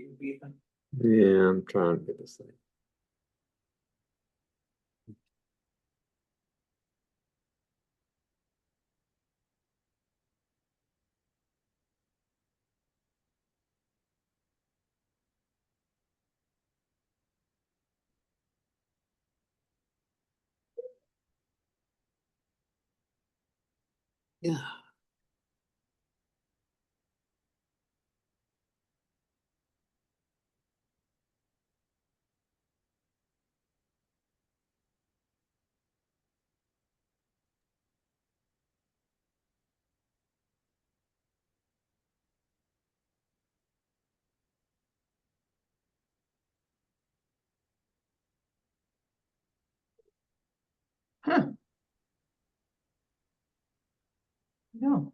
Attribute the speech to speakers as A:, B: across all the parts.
A: Yeah, I'm trying to get this thing. Yeah.
B: Huh. No.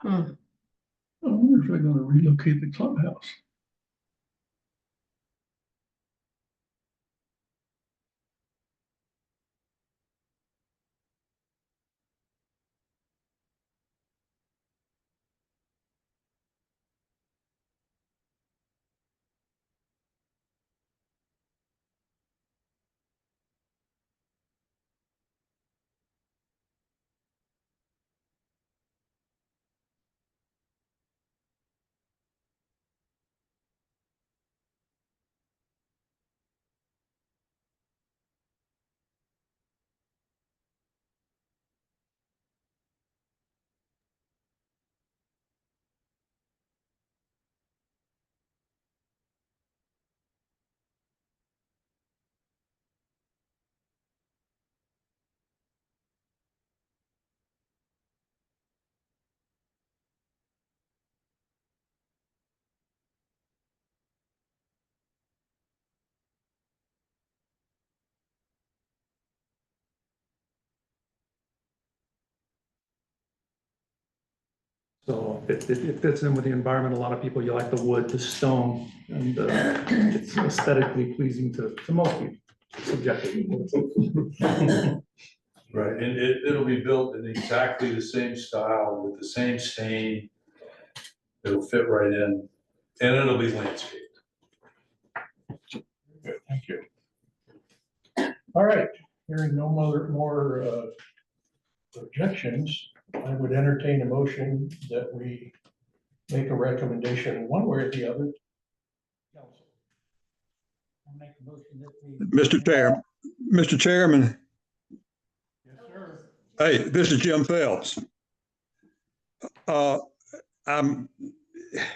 B: Hmm.
C: I wonder if they're gonna relocate the clubhouse. So it fits in with the environment. A lot of people, you like the wood, the stone, and it's aesthetically pleasing to most people, subjectively.
D: Right, and it'll be built in exactly the same style with the same stain. It'll fit right in, and it'll be landscaped.
E: Good, thank you. All right, hearing no more objections, I would entertain a motion that we make a recommendation one way or the other. Council.
B: I'll make a motion that we.
F: Mr. Chairman,
E: Yes, sir.
F: hey, this is Jim Phelps.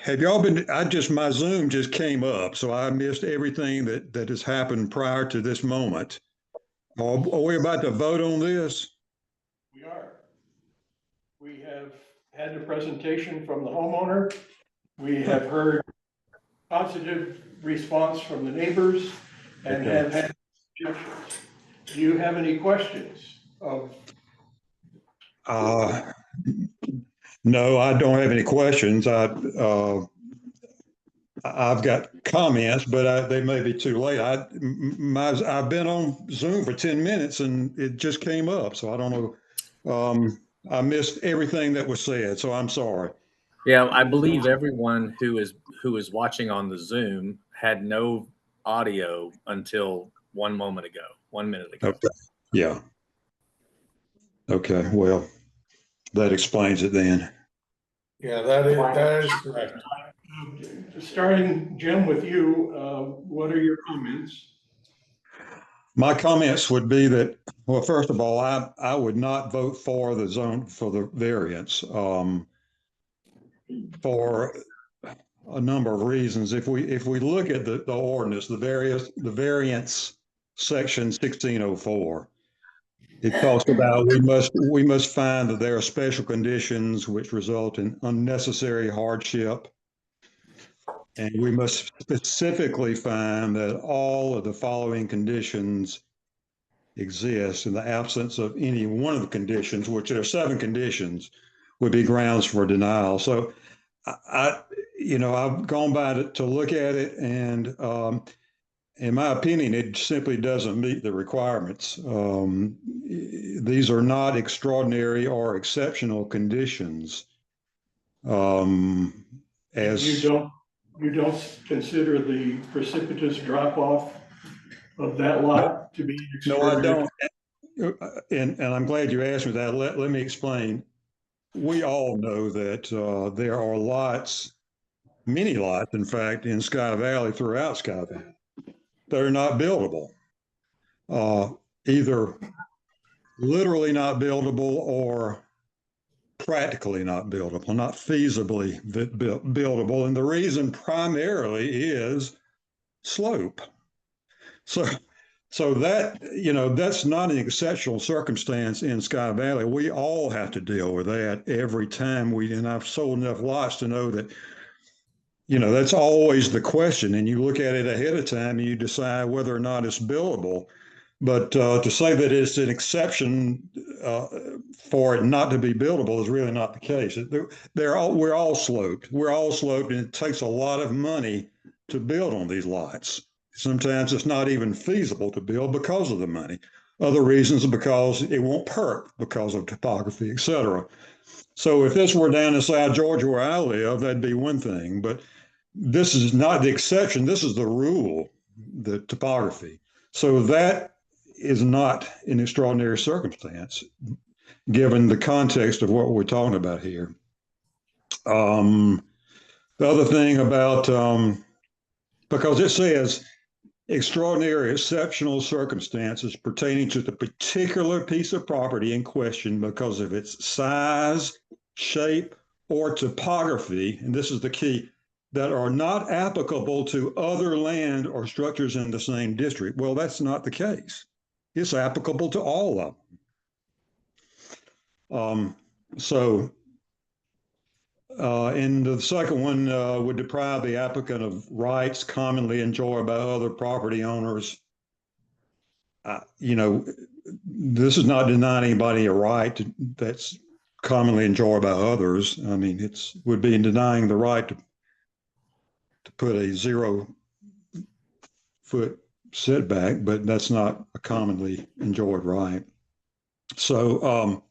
F: Have y'all been, my Zoom just came up, so I missed everything that has happened prior to this moment. Are we about to vote on this?
E: We are. We have had a presentation from the homeowner. We have heard positive response from the neighbors and
F: Okay.
E: have had objections. Do you have any questions of?
F: No, I don't have any questions. I've got comments, but they may be too late. I've been on Zoom for 10 minutes and it just came up, so I don't know. I missed everything that was said, so I'm sorry.
A: Yeah, I believe everyone who is watching on the Zoom had no audio until 1 minute ago.
F: Okay. Yeah. Okay, well, that explains it then.
E: Yeah, that is correct. Starting, Jim, with you, what are your comments?
F: My comments would be that, well, first of all, I would not vote for the variance for a number of reasons. If we look at the ordinance, the variance section 1604, it talks about we must find that there are special conditions which result in unnecessary hardship. And we must specifically find that all of the following conditions exist in the absence of any one of the conditions, which there are 7 conditions, would be grounds for denial. So I've gone by to look at it, and in my opinion, it simply doesn't meet the requirements. These are not extraordinary or exceptional conditions.
E: You don't consider the precipitous drop off of that lot to be extraordinary?
F: No, I don't. And I'm glad you asked me that. Let me explain. We all know that there are lots, many lots, in fact, in Sky Valley, throughout Sky Valley, that are not buildable. Either literally not buildable or practically not buildable, not feasibly buildable. And the reason primarily is slope. So that, that's not an exceptional circumstance in Sky Valley. We all have to deal with that every time and I've sold enough lots to know that, that's always the question. And you look at it ahead of time and you decide whether or not it's buildable. But to say that it's an exception for it not to be buildable is really not the case. We're all sloped. We're all sloped, and it takes a lot of money to build on these lots. Sometimes it's not even feasible to build because of the money. Other reasons are because it won't perk because of topography, et cetera. So if this were down in South Georgia where I live, that'd be one thing. But this is not the exception. This is the rule, the topography. So that is not an extraordinary circumstance, given the context of what we're talking about here. The other thing about, because it says extraordinary exceptional circumstances pertaining to the particular piece of property in question because of its size, shape, or topography, and this is the key, that are not applicable to other land or structures in the same district. Well, that's not the case. It's applicable to all of them. And the second one would deprive the applicant of rights commonly enjoyed by other property owners. This is not denying anybody a right that's commonly enjoyed by others. I mean, would be denying the right to put a 0-foot setback, but that's not a commonly enjoyed right. So,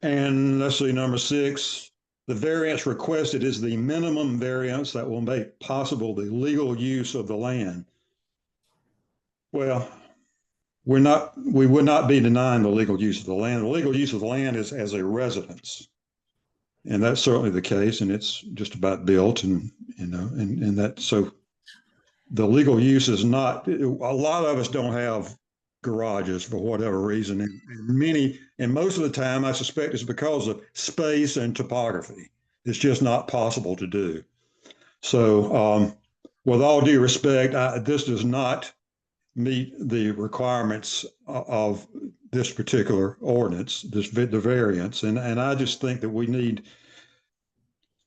F: and let's see, number 6, the variance requested is the minimum variance that will make possible the legal use of the land. Well, we would not be denying the legal use of the land. The legal use of the land is as a residence. And that's certainly the case, and it's just about built, and and that, so the legal use is not, a lot of us don't have garages for whatever reason, and most of the time I suspect it's because of space and topography. It's just not possible to do. So with all due respect, this does not meet the requirements of this particular ordinance, the variance, and I just think that we need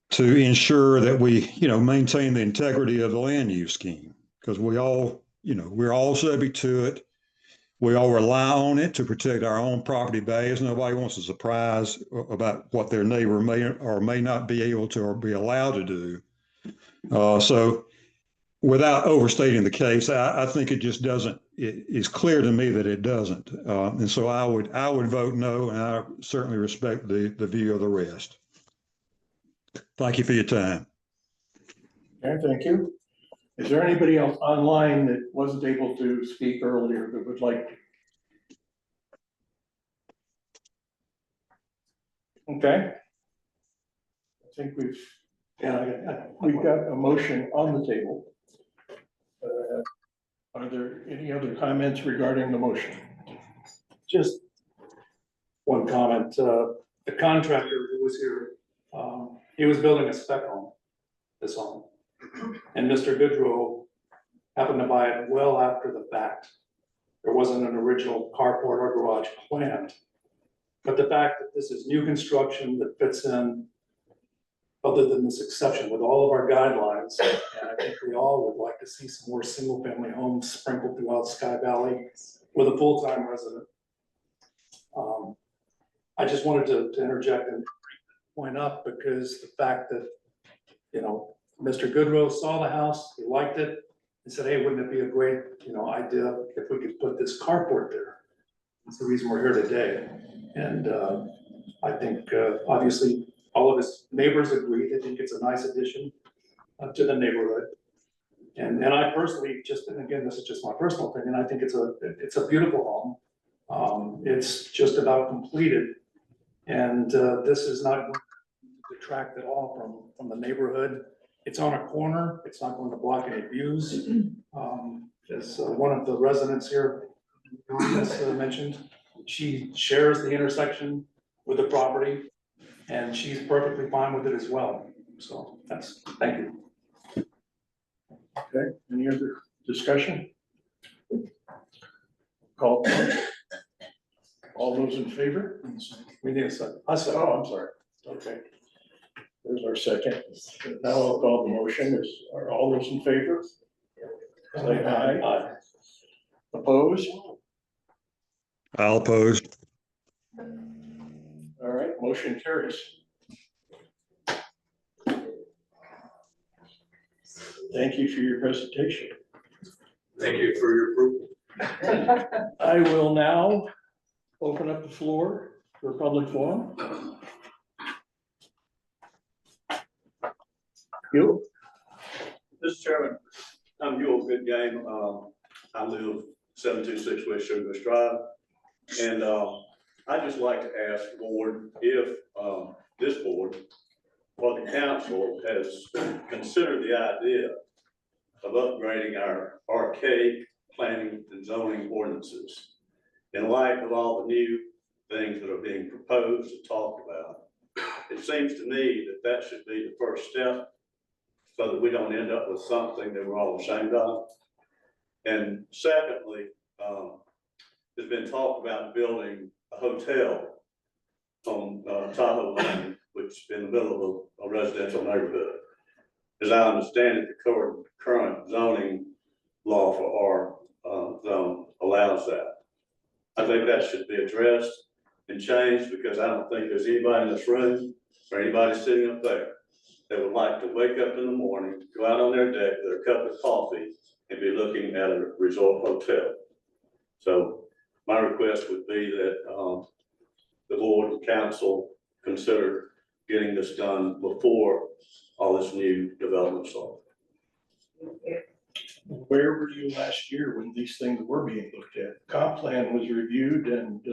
F: to ensure that we, maintain the integrity of the land use scheme, because we're all subject to it. We all rely on it to protect our own property values. Nobody wants a surprise about what their neighbor may or may not be able to or be allowed to do. So without overstating the case, I think it just doesn't, it's clear to me that it doesn't. And so I would vote no, and I certainly respect the view of the rest. Thank you for your time.
E: Okay, thank you. Is there anybody else online that wasn't able to speak earlier that would like to? Okay. I think we've got a motion on the table. Are there any other comments regarding the motion?
C: Just one comment, the contractor who was here, he was building a spec home, this home. And Mr. Goodrow happened to buy it well after the fact. There wasn't an original carport or garage planned. But the fact that this is new construction that fits in, other than this exception with all of our guidelines, and I think we all would like to see some more single family homes sprinkled throughout Sky Valley with a full-time resident. I just wanted to interject and point up, because the fact that, Mr. Goodrow saw the house, he liked it, and said, hey, wouldn't it be a great, idea if we could put this carport there? That's the reason we're here today. And I think, obviously, all of his neighbors agree. They think it's a nice addition to the neighborhood. And I personally, and again, this is just my personal opinion, I think it's a beautiful home. It's just about completed. And this is not going to detract at all from the neighborhood. It's on a corner. It's not going to block any views. As one of the residents here mentioned, she shares the intersection with the property, and she's perfectly fine with it as well. So thank you.
E: Okay, any other discussion? Call. All those in favor?
C: We need a second.
E: I'm sorry. Okay. There's our second. Now I'll call the motion. Are all those in favor? Say aye. Aye. Opposed?
F: I'll oppose.
E: All right, motion carries. Thank you for your presentation.
D: Thank you for your approval.
E: I will now open up the floor for public forum. You?
G: Mr. Chairman, I'm Yule Good Game. I live 726 West Sugarbush Drive. And I'd just like to ask the board if this board or the council has considered the idea of upgrading our archaic planning and zoning ordinances in light of all the new things that are being proposed and talked about. It seems to me that should be the first step, so that we don't end up with something that we're all ashamed of. And secondly, there's been talk about building a hotel on Tahoe Lane, which is in the middle of a residential neighborhood. As I understand it, the current zoning law for our zone allows that. I think that should be addressed. and change, because I don't think there's anybody in this room or anybody sitting up there that would like to wake up in the morning, go out on their deck with a cup of coffee and be looking at a resort hotel. So my request would be that, the board and council consider getting this done before all this new development starts.
E: Where were you last year when these things were being looked at? Comp plan was reviewed and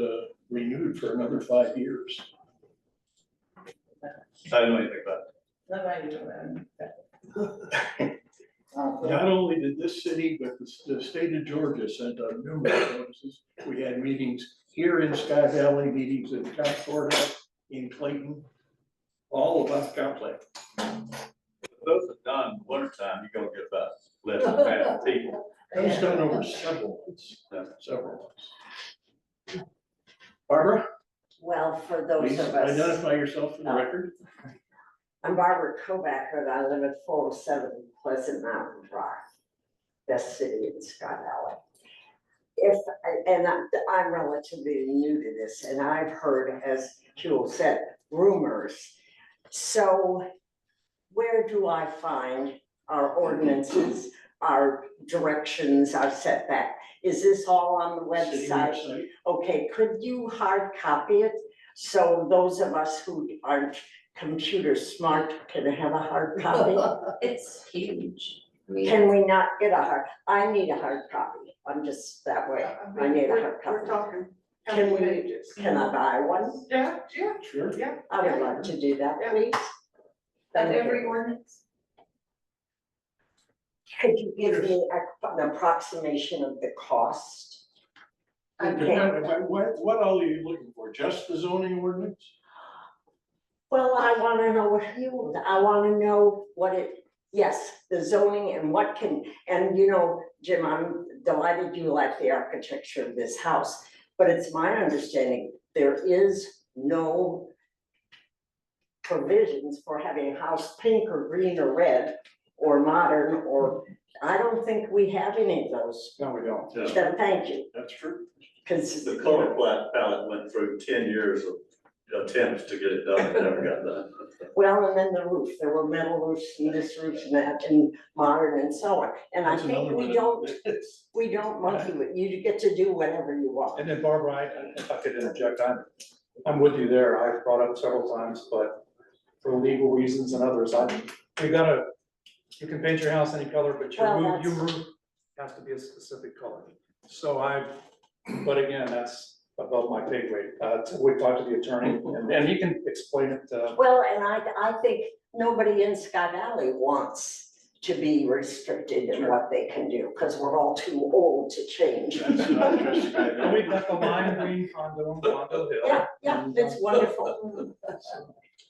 E: renewed for another 5 years.
G: I don't know anything about it.
E: Not only did this city, but the state of Georgia sent out numerous notices. We had meetings here in Sky Valley, meetings in the county courthouse, in Clayton, all about comp plan.
G: Those are done wintertime, you're gonna get about less than half people.
E: It was done over several months. Barbara,
H: Well, for those
E: please
H: of us,
E: identify yourself for the record.
H: I'm Barbara Kovacker, and I live at 407 Pleasant Mountain Drive, best city in Sky Valley. I'm relatively new to this, and I've heard, as Jewel said, rumors. So where do I find our ordinances, our directions, our setback? Is this all on the
E: City
H: website?
E: website.
H: Okay, could you hard copy it? So those of us who aren't computer smart can have a hard copy?
I: It's huge.
H: Can we not get a hard, I need a hard copy. I'm just that way. I need a hard
I: We're
H: copy.
I: talking.
H: Can we,
I: pages.
H: can I buy one?
I: Yeah,
E: Sure.
H: I would like to do that,
I: Yeah.
H: please.
I: Of
H: Thank you.
I: every ordinance.
H: Could you give me an approximation of the cost? Okay.
E: What all are you looking for? Just the zoning ordinance?
H: Well, I wanna know what I wanna know what it, yes, the zoning and what can, and you know, Jim, I'm delighted you like the architecture of this house. But it's my understanding, there is no provisions for having a house pink or green or red or modern, or, I don't think we have any of those.
E: No, we don't.
H: Then thank you,
E: That's true.
H: because.
G: The color palette went through 10 years of attempts to get it done, it never got done.
H: Well, and then the roof, there were metal roofs and this roof and that and modern and so on. And I
E: That's
H: think
E: another
H: we
E: one.
H: don't monkey with, you get to do whatever you want.
C: And then Barbara, if I could interject, I'm with you there. I've brought up several times, but for legal reasons and others, you can paint your house any color, but
H: Well,
C: your roof has to be a specific color. So but again, that's above my pay grade. We talked to the attorney and he can explain it.
H: Well, and I think nobody in Sky Valley wants to be restricted in what they can do, because we're all too old to change.
E: That's not just Sky
C: And
E: Valley.
C: we've got the lime green condo on Condo Hill.
H: Yeah, it's wonderful.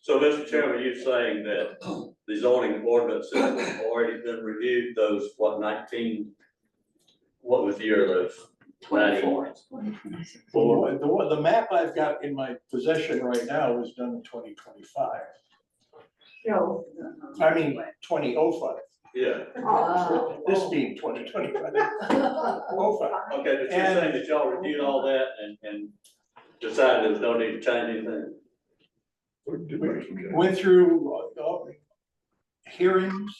G: So, Mr. Chairman, you're saying that the zoning ordinances have already been reviewed, those, what was the year of those?
H: 24.
E: The map I've got in my possession right now was done in 2025.
H: No.
E: I mean, 2005.
G: Yeah,
H: Oh.
E: This being 2025. 05.
G: okay, but you're saying that y'all reviewed all that and decided there was no need to change anything?
E: Went through hearings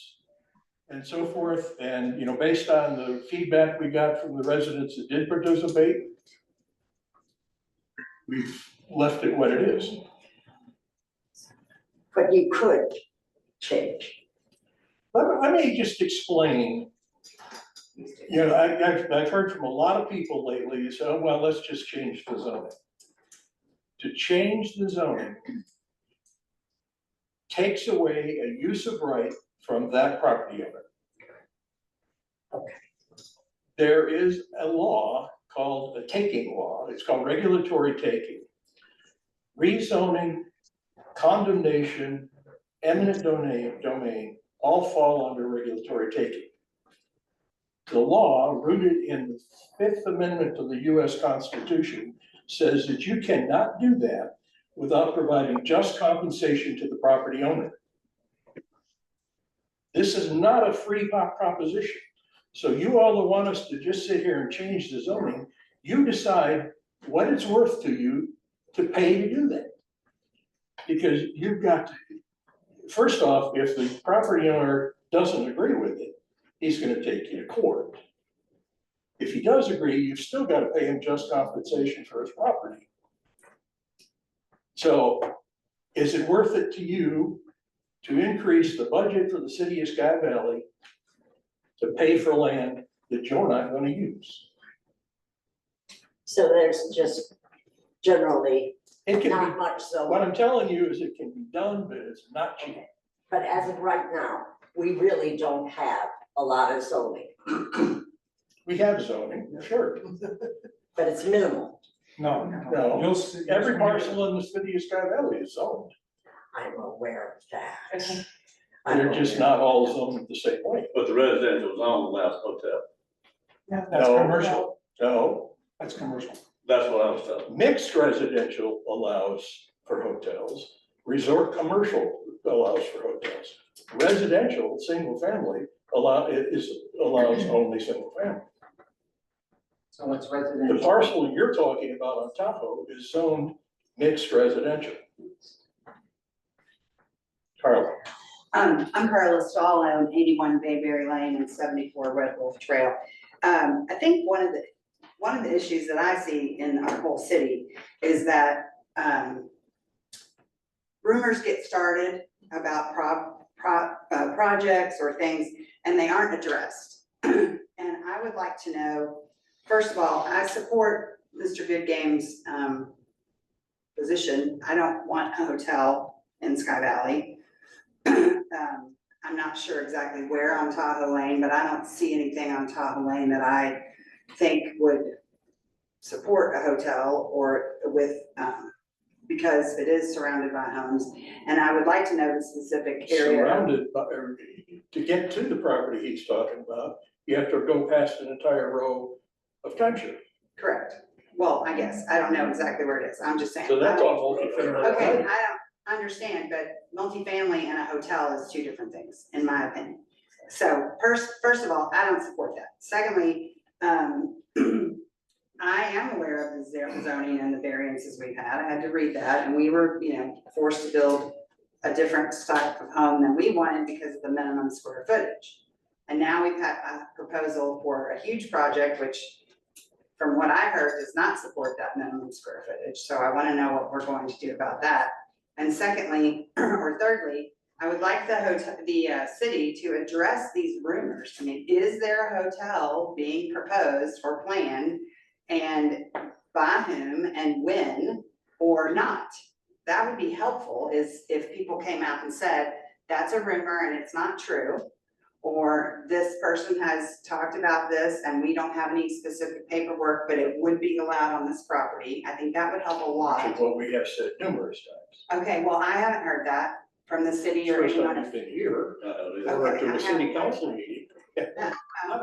E: and so forth, and, you know, based on the feedback we got from the residents that did participate, we've left it what it is.
H: But you could change.
E: Let me just explain. You know, I've heard from a lot of people lately, you say, oh, well, let's just change the zoning. To change the zoning takes away a use of right from that property owner.
H: Okay.
E: There is a law called a taking law. It's called regulatory taking. Rezoning, condemnation, eminent domain all fall under regulatory taking. The law, rooted in the Fifth Amendment to the US Constitution, says that you cannot do that without providing just compensation to the property owner. This is not a free proposition. So you all want us to just sit here and change the zoning, you decide what it's worth to you to pay to do that. Because you've got to, first off, if the property owner doesn't agree with it, he's gonna take you to court. If he does agree, you've still gotta pay him just compensation for his property. So is it worth it to you to increase the budget for the city of Sky Valley to pay for land that you're not gonna use?
H: So there's just generally
E: It can
H: not
E: be,
H: much
E: what
H: zoning,
E: I'm telling you is it can be done, but it's not cheap.
H: but as of right now, we really don't have a lot of zoning,
E: We have zoning, sure.
H: but it's minimal.
C: No,
E: No,
D: You'll see.
E: every parcel in the city of Sky Valley is zoned.
H: I'm aware of that.
E: They're just not all zoned the same way.
G: But the residential zone allows hotel.
C: that's
E: No.
C: commercial,
E: No,
C: that's commercial.
G: That's what I was telling.
E: mixed residential allows for hotels. Resort commercial allows for hotels. Residential, single family allows only single family.
B: So it's
E: The
B: residential.
E: parcel you're talking about on Tahoe is zoned mixed residential. Carla,
J: I'm Carla Stahl, I own 81 Bayberry Lane and 74 Red Wolf Trail. I think one of the issues that I see in our whole city is that rumors get started about projects or things, and they aren't addressed. And I would like to know, first of all, I support Mr. Goodgame's position. I don't want a hotel in Sky Valley. I'm not sure exactly where on Tahoe Lane, but I don't see anything on Tahoe Lane that I think would support a hotel or with, because it is surrounded by homes. And I would like to know the specific area.
E: surrounded by, or to get to the property he's talking about, you have to go past an entire row of country.
J: Correct. Well, I guess, I don't know exactly where it is. I'm just saying.
E: So that's all multifamily.
J: Okay, I don't understand, but multifamily and a hotel is two different things, in my opinion. So first of all, I don't support that. Secondly, I am aware of the zoning and the variances we've had. I had to read that, and we were, forced to build a different type of home than we wanted because of the minimum square footage. And now we've had a proposal for a huge project, which from what I heard does not support that minimum square footage. So I want to know what we're going to do about that. And secondly, or thirdly, I would like the city to address these rumors. I mean, is there a hotel being proposed or planned, and by whom and when or not? That would be helpful, is if people came out and said, that's a rumor and it's not true, or this person has talked about this and we don't have any specific paperwork, but it would be allowed on this property. I think that would help a
E: Which
J: lot.
E: is what we have said numerous times.
J: Okay, well, I haven't heard that from the city or
E: First time
J: anyone.
E: you've been here,
G: Uh,
E: I went to
J: Okay,
E: a
J: I
E: city
J: haven't.
E: council meeting.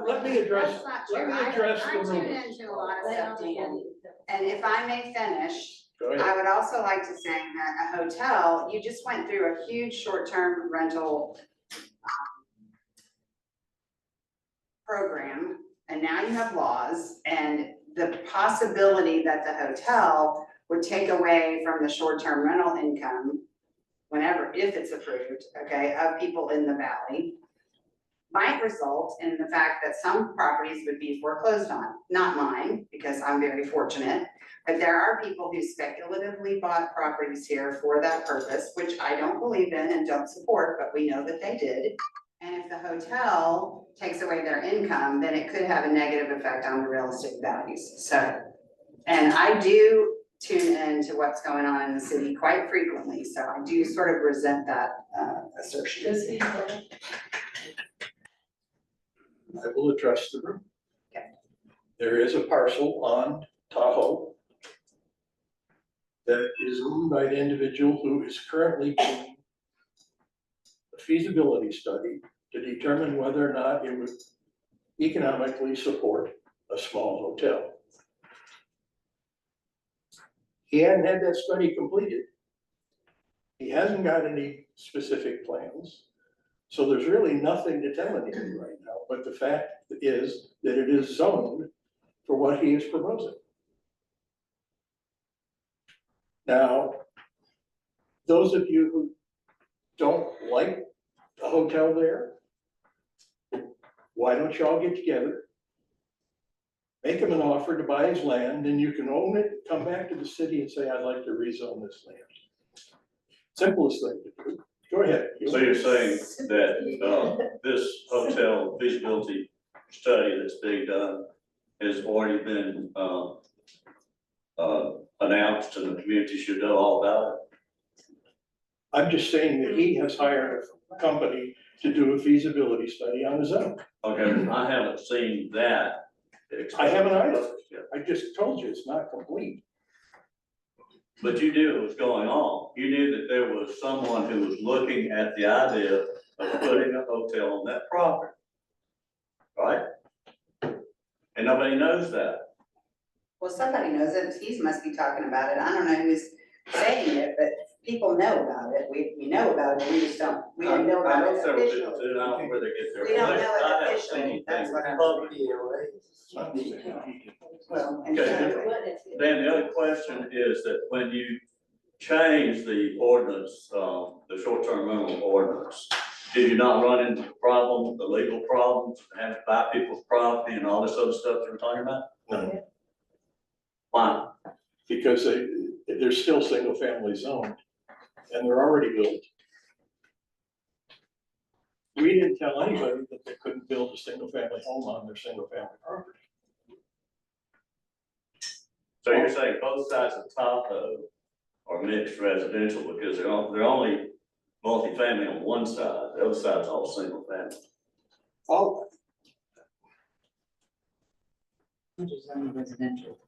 E: Let me address, let me address the rumors.
J: Into a lot of stuff, Dan. And if I may finish,
E: Go ahead.
J: I would also like to say that a hotel, you just went through a huge short-term rental program, and now you have laws, and the possibility that the hotel would take away from the short-term rental income whenever, if it's approved, okay, of people in the valley, might result in the fact that some properties would be foreclosed on. Not mine, because I'm very fortunate, but there are people who speculatively bought properties here for that purpose, which I don't believe in and don't support, but we know that they did. And if the hotel takes away their income, then it could have a negative effect on the real estate values. So, and I do tune in to what's going on in the city quite frequently, so I do sort of resent that assertion.
E: I will address the room.
J: Okay.
E: There is a parcel on Tahoe that is owned by an individual who is currently doing a feasibility study to determine whether or not it would economically support a small hotel. He hadn't had that study completed. He hasn't got any specific plans. So there's really nothing to tell anybody right now, but the fact is that it is zoned for what he is proposing. Now, those of you who don't like the hotel there, why don't y'all get together? Make him an offer to buy his land, then you can own it, come back to the city and say, I'd like to rezone this land. Simplest thing to do. Go ahead.
G: So you're saying that, this hotel feasibility study that's being done has already been, announced and the community should know all about it?
E: I'm just saying that he has hired a company to do a feasibility study on his own.
G: Okay, I haven't seen that.
E: I haven't either. I just told you it's not complete.
G: But you knew it was going on. You knew that there was someone who was looking at the idea of putting a hotel on that property. Right? And nobody knows that.
J: Well, somebody knows it, he must be talking about it, I don't know who's saying it, but people know about it, we know about it, we just don't, we don't know
G: I
J: about
G: know
J: it
G: several people
J: officially.
G: do, and I don't know where they get their.
J: We don't know
G: information.
J: it
G: I haven't seen
J: officially,
G: anything
J: that's what I'm
G: public.
J: Well, and
G: Okay.
J: so,
G: Then the other question is that when you change the ordinance, the short-term rental ordinance, did you not run into the problem, the legal problems, having to buy people's property and all this other stuff that we're talking about?
E: No,
G: Why?
E: because they're still single family zoned and they're already built. We didn't tell anybody that they couldn't build a single family home on their single family property.
G: So you're saying both sides of Tahoe are mixed residential because they're only multifamily on one side, the other side's all single family.
E: All,
I: Residential.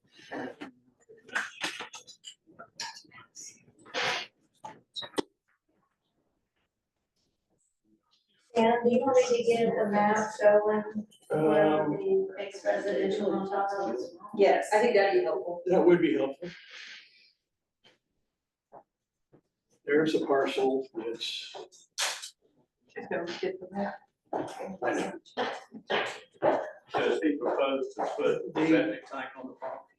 K: And do you want me to get a map showing where
E: um,
K: the mixed residential on top of it?
J: yes,
I: I think that'd be helpful.
E: that would be helpful. There's a parcel that's, I know,
G: Does he propose to put a septic tank on the property?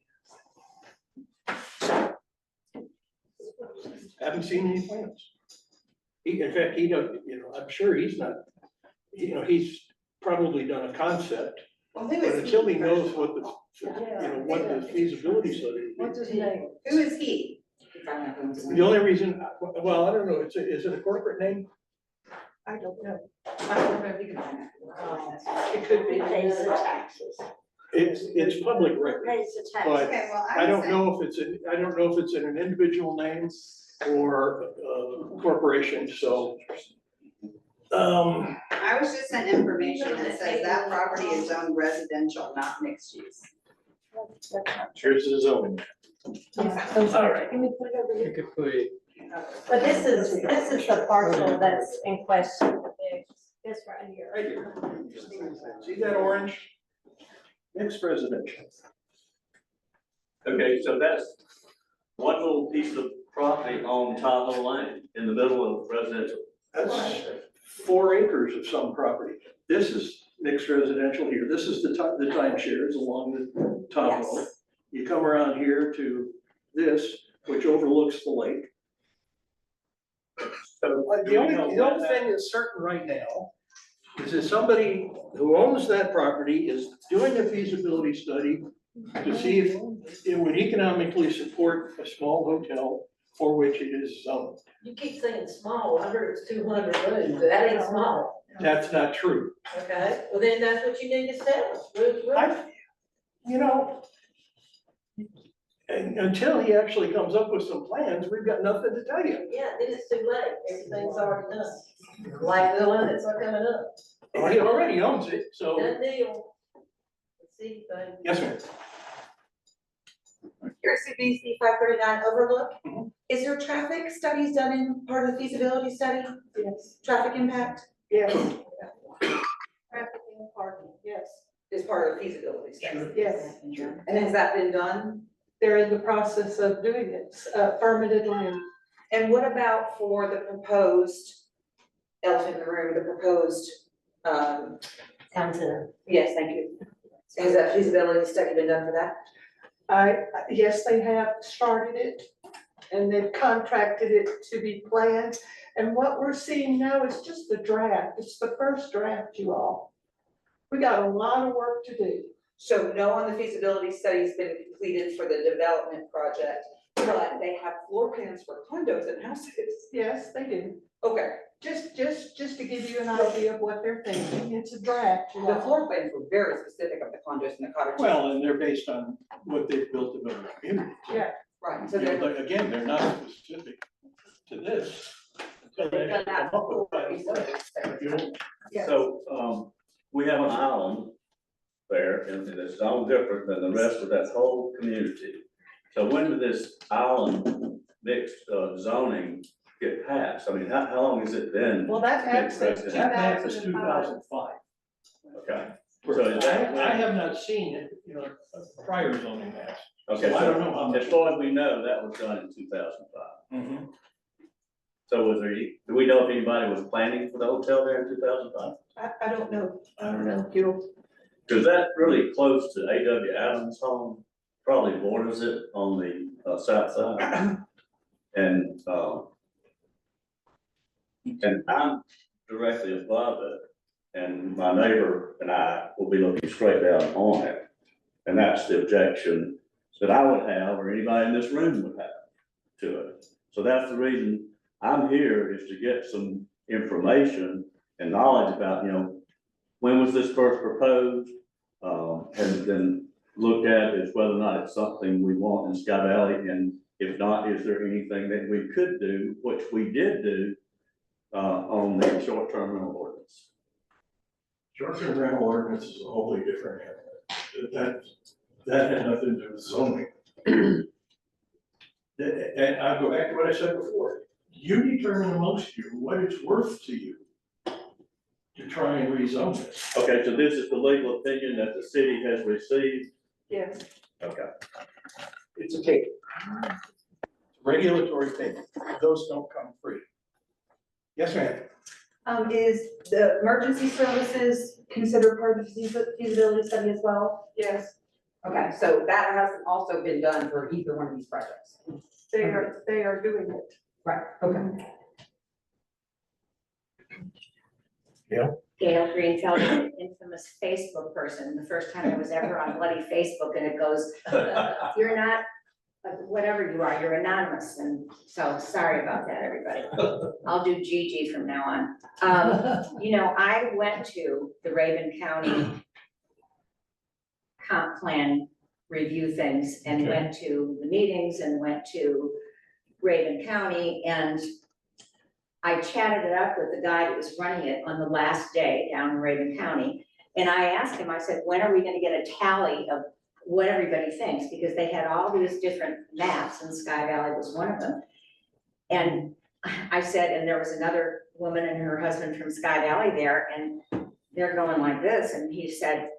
E: haven't seen any plans. He, in fact, he don't, I'm sure he's not, he's probably done a concept,
J: well, who
E: but
J: is
E: until he
J: he?
E: knows what the, what the feasibility study would
K: What's
E: be.
K: his name?
J: Who is he?
E: The only reason, well, I don't know, is it a corporate name?
K: I don't know.
J: I don't know if you can find it.
K: It could
H: Who
K: be.
H: pays the taxes?
E: It's public
H: Who
E: record,
H: pays the taxes?
E: but
J: Okay, well,
E: I
J: I
E: don't
J: would say,
E: know if I don't know if it's in an individual name or a corporation, so.
J: I was just sent information that says that property is zoned residential, not mixed use.
E: Here's the zoning.
K: Yeah, those
E: All
K: are,
E: right.
K: can we put it over here?
B: could put it.
K: But this is the parcel that's in question. This right here.
E: Right here. See that orange? Mixed residential.
G: Okay, so that's one little piece of property on Tahoe Lane in the middle of residential.
E: That's 4 acres of some property. This is mixed residential here. This is the timeshares along the Tahoe.
H: Yes.
E: You come around here to this, which overlooks the lake.
G: So
E: The only thing that's certain right now is that somebody who owns that property is doing a feasibility study to see if it would economically support a small hotel for which it is zoned.
K: You keep saying small, I heard it's 200 rooms, that ain't small.
E: That's not true.
K: Okay, well then that's what you need to tell us.
E: And until he actually comes up with some plans, we've got nothing to tell you.
K: Yeah, then it's too late, everything's already done. Like the one that's coming up,
E: Well, he already owns it, so,
K: done deal. Let's see, thing.
E: yes, ma'am.
L: Here's CBC 539 Overlook.
E: Mhm.
L: Is there traffic studies done in part of the feasibility study?
K: Yes.
L: Traffic impact?
K: Yes. Traffic and parking, yes,
L: Is part of the feasibility study.
K: yes.
L: And has that been done?
K: They're in the process of doing it, permitted land.
L: And what about for the proposed elephant in the room, the proposed,
H: Town center.
L: yes, thank you. Has that feasibility study been done for that?
K: Yes, they have started it.
M: and they've contracted it to be planned. And what we're seeing now is just the draft. It's the first draft, you all. We got a lot of work to do.
L: So no on the feasibility study's been completed for the development project, but they have floor plans for condos and houses.
M: Yes, they do.
L: Okay,
M: Just to give you an idea of what they're thinking. It's a draft. you
L: the
M: all.
L: floor plans were very specific of the condos and the cottages.
B: Well, and they're based on what they've built in other communities.
M: Yeah.
L: Right, so
B: You know,
L: they're.
B: but again, they're not specific to this.
L: They've done that for
M: Yes.
G: So, we have an island there, and it's all different than the rest of that whole community. So when did this island mixed zoning get passed? I mean, how long has it been?
M: Well, that map says
G: That
B: That map is
M: 2005.
B: 2005.
G: Okay, so is that?
B: I have not seen it, prior zoning maps.
G: Okay,
B: So I don't know how
G: so
B: much.
G: as far as we know, that was done in 2005.
B: Mhm.
G: So was there, do we know if anybody was planning for the hotel there in 2005?
M: I don't know. I don't know. You'll
G: Because that really close to A.W. Adams' home, probably borders it on the south side. And I'm directly above it, and my neighbor and I will be looking straight down on it. And that's the objection that I would have, or anybody in this room would have to it. So that's the reason I'm here, is to get some information and knowledge about, when was this first proposed? And then look at is whether or not it's something we want in Sky Valley, and if not, is there anything that we could do, which we did do, on the short-term rental ordinance?
B: Short-term rental ordinance is a wholly different animal. That has nothing to do with zoning. And I'll go back to what I said before. You determine amongst you what it's worth to you to try and rezone it.
G: Okay, so this is the legal opinion that the city has received?
M: Yes.
G: Okay.
B: It's a take. Regulatory take. Those don't come free. Yes, ma'am.
J: Is the emergency services considered part of the feasibility study as well?
M: Yes.
J: Okay, so that hasn't also been done for either one of these projects?
M: They are doing it.
J: Right, okay.
K: Gail Greenfeld, an infamous Facebook person, the first time I was ever on bloody Facebook, and it goes, you're not, whatever you are, you're anonymous, and so, sorry about that, everybody. I'll do Gigi from now on. I went to the Raven County comp plan review things, and went to the meetings, and went to Raven County, and I chatted it up with the guy that was running it on the last day down in Raven County. And I asked him, I said, when are we gonna get a tally of what everybody thinks? Because they had all these different maps, and Sky Valley was one of them. And I said, and there was another woman and her husband from Sky Valley there, and they're going like this. And he said,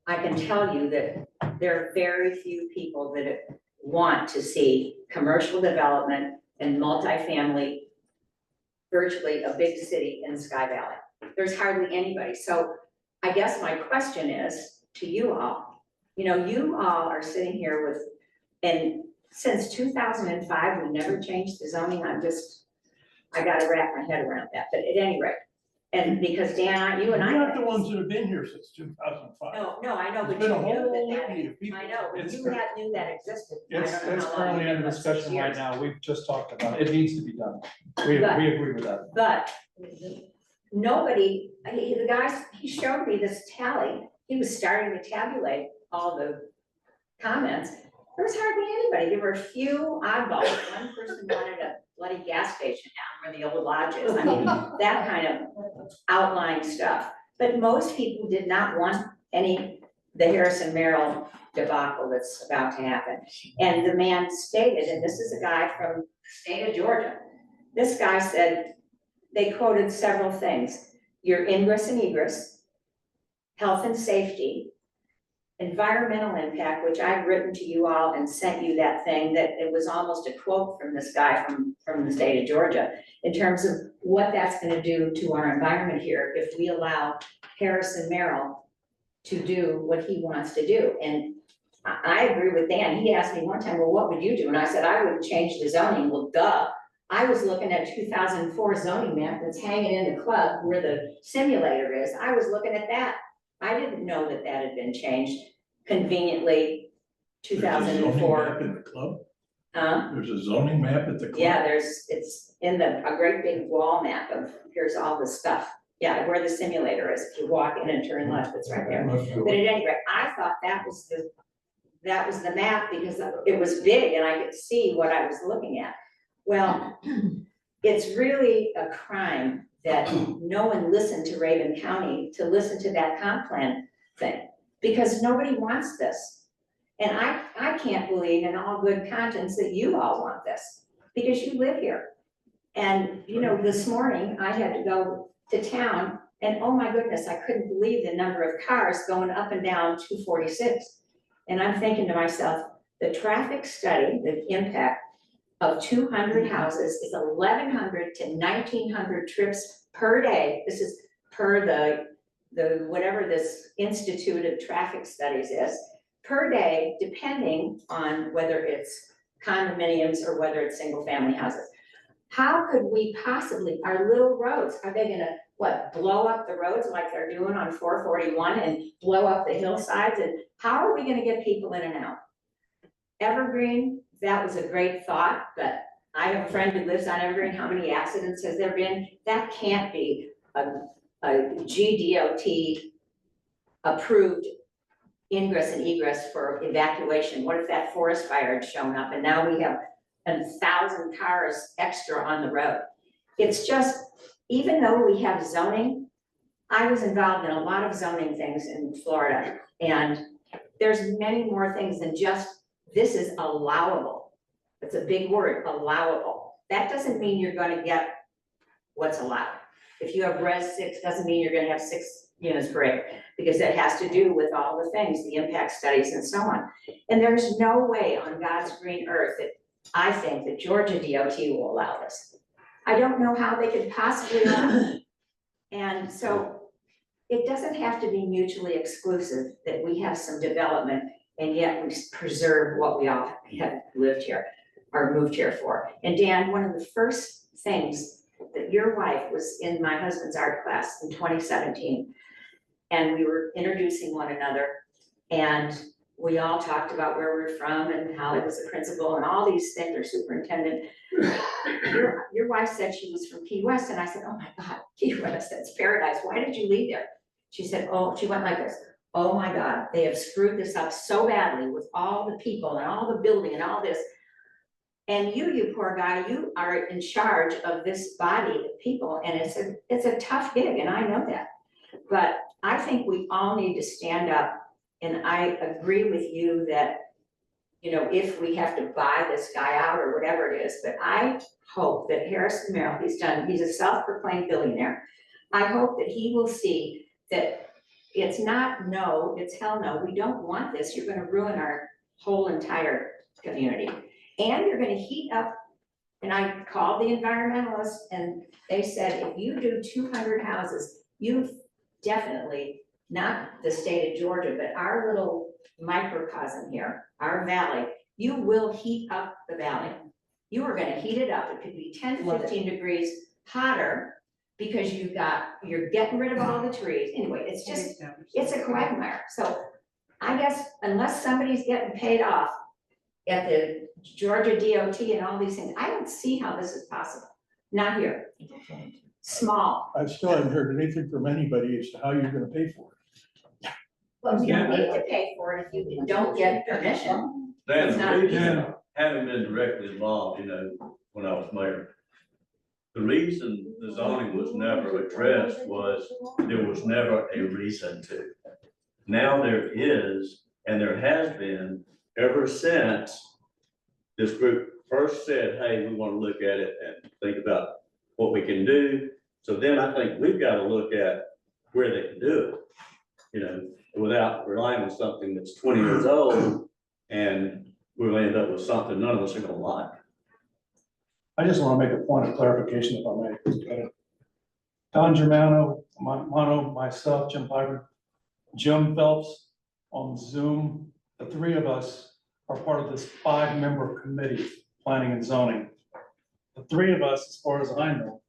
K: I can tell you that there are very few people that want to see commercial development and multifamily, virtually a big city in Sky Valley. There's hardly anybody. So I guess my question is to you all, you all are sitting here with, and since 2005, we never changed the zoning. I gotta wrap my head around that, but at any rate. And because Dan, you and I.
B: You're not the ones that have been here since 2005.
K: No, I know, but
B: There's
K: you
B: been a whole
K: knew
B: litany
K: that,
B: of people.
K: I know, but
B: It's-
K: you knew that existed. I
N: It's,
K: don't know
N: it's
K: how long
N: currently
K: you've
N: under
K: been,
N: discussion
K: 6
N: right
K: years.
N: now. We've just talked about it. It needs to be done. We
K: But-
N: agree with that.
K: But nobody, the guy, he showed me this tally. He was starting to tabulate all the comments. There was hardly anybody. There were a few oddballs. One person wanted a bloody gas station down where the old lodge is. I mean, that kind of outlying stuff. But most people did not want the Harrison Merrill debacle that's about to happen. And the man stated, and this is a guy from the state of Georgia. This guy said, they quoted several things: your ingress and egress, health and safety, environmental impact, which I've written to you all and sent you that thing that it was almost a quote from this guy from the state of Georgia, in terms of what that's gonna do to our environment here if we allow Harrison Merrill to do what he wants to do. And I agree with Dan. He asked me one time, well, what would you do? And I said, I would change the zoning. Well, duh. I was looking at 2004 zoning map that's hanging in the club where the simulator is. I was looking at that. I didn't know that that had been changed conveniently,
B: There's a zoning
K: 2004.
B: map in the club?
K: Huh?
B: There's a zoning map at the club?
K: Yeah, it's in a great big wall map of, here's all the stuff. Yeah, where the simulator is. If you walk in and turn left, it's right there. But at any rate, I thought that was the map because it was big and I could see what I was looking at. Well, it's really a crime that no one listened to Raven County to listen to that comp plan thing, because nobody wants this. And I can't believe in all good conscience that you all want this, because you live here. And, you know, this morning I had to go to town and oh my goodness, I couldn't believe the number of cars going up and down 246. And I'm thinking to myself, the traffic study, the impact of 200 houses is 1,100 to 1,900 trips per day. This is per the whatever this Institute of Traffic Studies is, per day, depending on whether it's condominiums or whether it's single family houses. How could we possibly, our little roads, are they gonna, what, blow up the roads like they're doing on 441 and blow up the hillsides? And how are we gonna get people in and out? Evergreen, that was a great thought, but I have a friend who lives on Evergreen. How many accidents has there been? That can't be a GDOT approved ingress and egress for evacuation. What if that forest fire had shown up and now we have 1,000 cars extra on the road? It's just, even though we have zoning, I was involved in a lot of zoning things in Florida, and there's many more things than just, this is allowable. It's a big word, allowable. That doesn't mean you're gonna get what's allowed. If you have res 6, doesn't mean you're gonna have 6 units per acre, because it has to do with all the things, the impact studies and so on. And there's no way on God's green earth that I think that Georgia DOT will allow this. I don't know how they could possibly allow it. And so it doesn't have to be mutually exclusive that we have some development and yet we preserve what we all have lived here or moved here for. And Dan, one of the first things that your wife was in my husband's art class in 2017, and we were introducing one another, and we all talked about where we're from and how it was a principal and all these things, or superintendent. Your wife said she was from Key West, and I said, oh my God, Key West, that's paradise. Why did you leave there? She said, oh, she went like this. Oh my God, they have screwed this up so badly with all the people and all the building and all this. And you poor guy, you are in charge of this body of people, and it's a tough gig, and I know that. But I think we all need to stand up, and I agree with you that, you know, if we have to buy this guy out or whatever it is, but I hope that Harrison Merrill, he's a self-proclaimed billionaire. I hope that he will see that it's not no, it's hell no, we don't want this, you're gonna ruin our whole entire community. And you're gonna heat up, and I called the environmentalists and they said, if you do 200 houses, you've definitely, not the state of Georgia, but our little microcosm here, our valley, you will heat up the valley. You are gonna heat it up, it could be 10, 15 degrees hotter because you're getting rid of all the trees. Anyway, it's just, it's a quagmire. So I guess unless somebody's getting paid off at the Georgia DOT and all these things, I don't see how this is possible. Not here. Small.
E: I still haven't heard anything from anybody as to how you're gonna pay for it.
K: Well, you don't need to pay for it if you don't get permission. It's not
G: Dan,
K: feasible.
G: having been directly involved, you know, when I was mayor, the reason the zoning was never addressed was there was never a reason to. Now there is, and there has been ever since this group first said, hey, we want to look at it and think about what we can do. So then I think we've got to look at where they can do it, you know, without relying on something that's 20 years old and we'll end up with something none of us are gonna like.
N: I just want to make a point of clarification if I may. Don Germano, myself, Jim Piper, Jim Phelps on Zoom the three of us are part of this 5-member committee, planning and zoning. The three of us, as far as I know,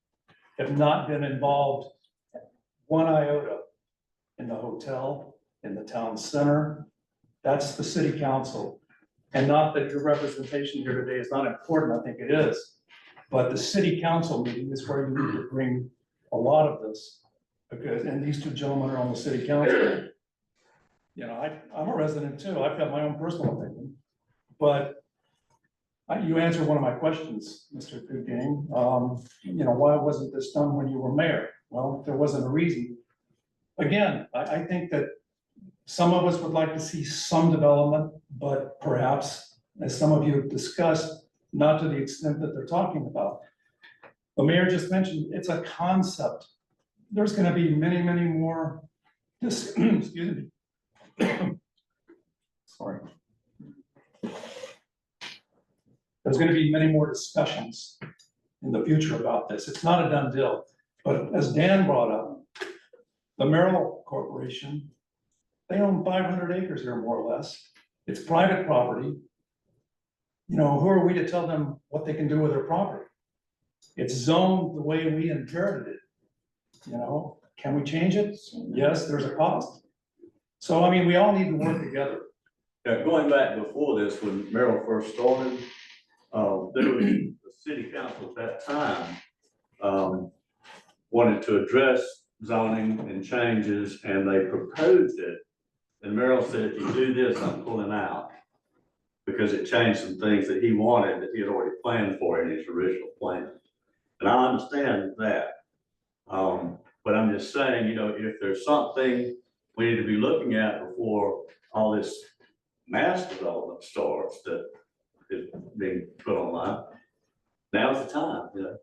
N: have not been involved one iota in the hotel, in the town center. That's the city council. And not that your representation here today is not important, I think it is. But the city council meeting is where you need to bring a lot of this. Because, and these two gentlemen are on the city council. You know, I'm a resident too, I've got my own personal opinion. But you answered one of my questions, Mr. Goodgame. You know, why wasn't this done when you were mayor? Well, there wasn't a reason. Again, I think that some of us would like to see some development, but perhaps, as some of you have discussed, not to the extent that they're talking about. The mayor just mentioned, it's a concept. There's gonna be many, many more, excuse me. Sorry. There's gonna be many more discussions in the future about this. It's not a done deal. But as Dan brought up, the Merrill Corporation, they own 500 acres here, more or less. It's private property. You know, who are we to tell them what they can do with their property? It's zoned the way we inherited it. You know, can we change it? Yes, there's a cost. So, I mean, we all need to work together.
G: Yeah, going back before this, when Merrill first started, there was the city council at that time, wanted to address zoning and changes, and they proposed it. And Merrill said, if you do this, I'm pulling out. Because it changed some things that he wanted that he had already planned for in his original plan. And I understand that. But I'm just saying, you know, if there's something we need to be looking at before all this mass development starts that is being put online, now's the time, you know.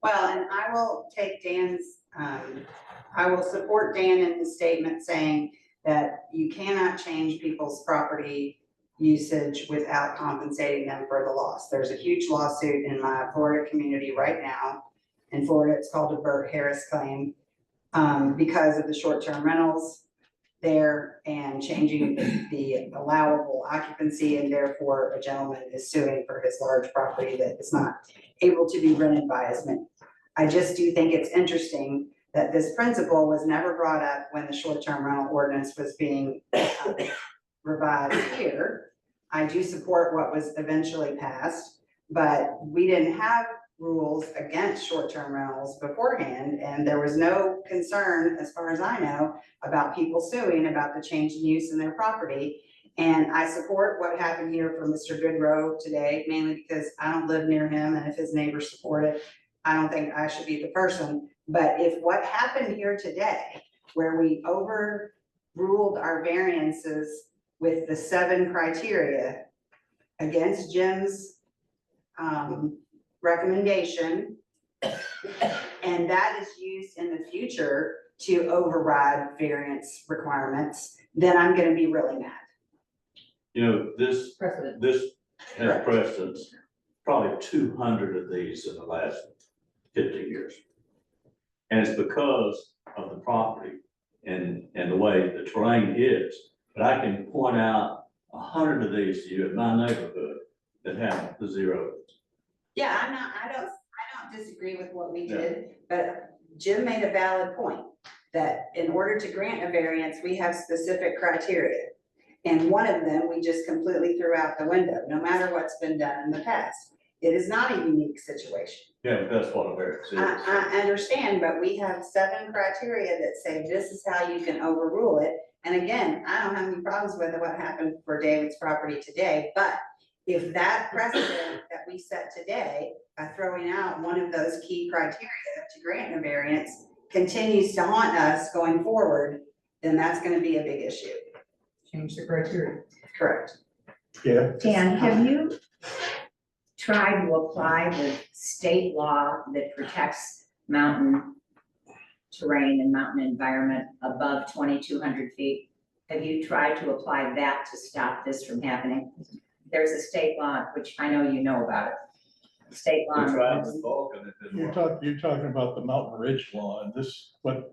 J: Well, and I will take Dan's, I will support Dan in his statement saying that you cannot change people's property usage without compensating them for the loss. There's a huge lawsuit in my Florida community right now. In Florida, it's called a Burt Harris claim, because of the short-term rentals there and changing the allowable occupancy, and therefore a gentleman is suing for his large property that is not able to be rented by as many. I just do think it's interesting that this principle was never brought up when the short-term rental ordinance was being revised here. I do support what was eventually passed, but we didn't have rules against short-term rentals beforehand, and there was no concern, as far as I know, about people suing about the change in use in their property. And I support what happened here for Mr. Goodrow today, mainly because I don't live near him, and if his neighbors support it, I don't think I should be the person. But if what happened here today, where we overruled our variances with the 7 criteria against Jim's recommendation, and that is used in the future to override variance requirements, then I'm gonna be really mad.
G: You know, this has precedence, probably 200 of these in the last 50 years. And it's because of the property and the way the terrain is. But I can point out 100 of these to you in my neighborhood that have the 0.
J: Yeah, I don't disagree with what we did, but Jim made a valid point that in order to grant a variance, we have specific criteria. And one of them, we just completely threw out the window, no matter what's been done in the past. It is not a unique situation.
G: Yeah, but that's what a variance is.
J: I understand, but we have 7 criteria that say this is how you can overrule it. And again, I don't have any problems with what happened for David's property today, but if that precedent that we set today by throwing out one of those key criteria to grant a variance continues to haunt us going forward, then that's gonna be a big issue.
M: Change the criteria.
J: Correct.
E: Yeah.
K: Dan, have you tried to apply the state law that protects mountain terrain and mountain environment above 2,200 feet? Have you tried to apply that to stop this from happening? There's a state law, which I know you know about it. State law.
E: You're talking about the Mountain Ridge law, and this, what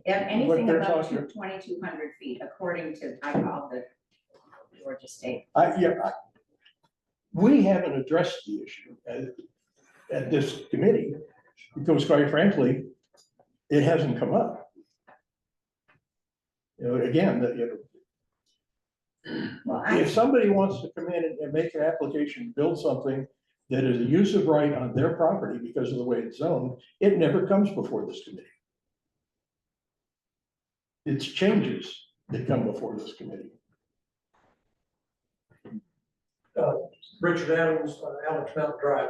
K: Anything
E: they're
K: above
E: talking-
K: 2,200 feet, according to, I call the Georgia State.
E: We haven't addressed the issue at this committee, because quite frankly, it hasn't come up. You know, again,
K: Well,
E: if somebody wants to come in and make an application, build something that is a use of right on their property because of the way it's zoned, it never comes before this committee. It's changes that come before this committee.
N: Richard Adams, Alex Mountain Drive.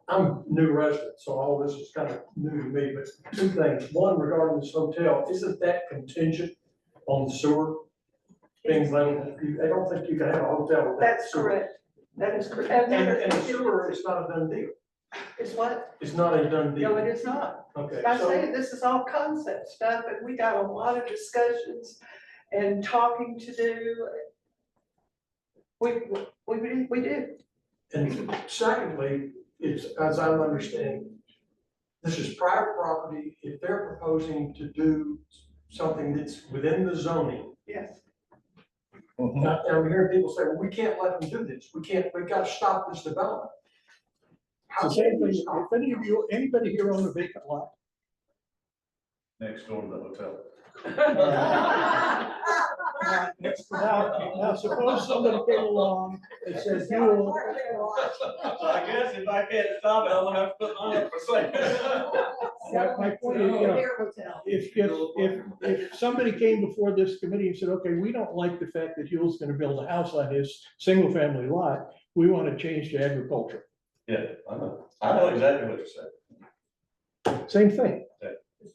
N: I'm new resident, so all this is kind of new to me, but two things. One, regarding this hotel, isn't that contingent on the sewer? Things like, I don't think you can have a hotel without
M: That's
N: sewer.
M: correct. That is correct.
N: And the sewer is not a done deal.
M: It's what?
N: It's not a done deal.
M: No, it is not.
N: Okay,
M: I
N: so,
M: say this is all concept stuff, and we got a lot of discussions and talking to do. We do.
N: and secondly, it's, as I'm understanding, this is private property. If they're proposing to do something that's within the zoning,
M: Yes.
N: now, I'm hearing people say, well, we can't let them do this. We've got to stop this development.
E: It's the
N: How
E: same
N: can we
E: thing,
N: stop?
E: if any of you, anybody here own a vacant lot?
D: Next door to the hotel.
E: Now suppose somebody came along and said, you will,
G: I guess if I can't stop it, I'm gonna have to put mine up for sale.
E: my point is, you know, if somebody came before this committee and said, okay, we don't like the fact that Huel's gonna build a house on his single family lot, we want to change to agriculture.
G: Yeah, I know exactly what you're saying.
E: Same thing.